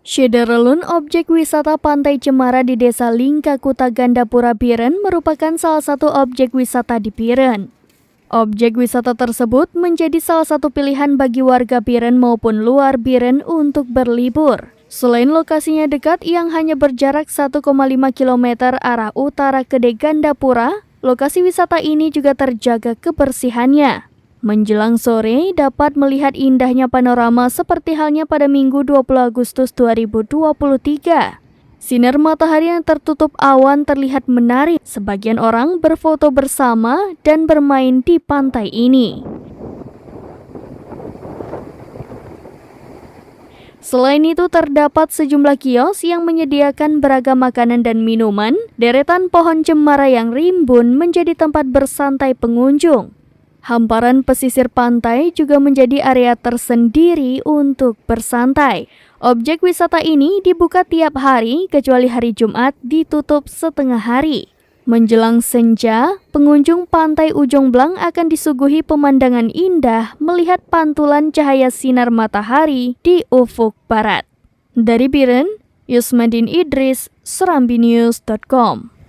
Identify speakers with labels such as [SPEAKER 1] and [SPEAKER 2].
[SPEAKER 1] Syederalun, objek wisata Pantai Cemara di Desa Lingka, Kuta Gandapura, Biren merupakan salah satu objek wisata di Biren. Objek wisata tersebut menjadi salah satu pilihan bagi warga Biren maupun luar Biren untuk berlibur. Selain lokasinya dekat yang hanya berjarak 1,5 km arah utara ke Gandapura, lokasi wisata ini juga terjaga kebersihannya. Menjelang sore, dapat melihat indahnya panorama seperti halnya pada Minggu 20 Agustus 2023. Sinar matahari yang tertutup awan terlihat menarik. Sebagian orang berfoto bersama dan bermain di pantai ini. Selain itu, terdapat sejumlah kios yang menyediakan beragam makanan dan minuman. Deretan pohon cemara yang rimbun menjadi tempat bersantai pengunjung. Hamparan pesisir pantai juga menjadi area tersendiri untuk bersantai. Objek wisata ini dibuka tiap hari kecuali hari Jumat ditutup setengah hari. Menjelang senja, pengunjung pantai Ujung Blang akan disuguhi pemandangan indah melihat pantulan cahaya sinar matahari di ufuk barat. Dari Biren, Yusmadin Idris, serambinews.com.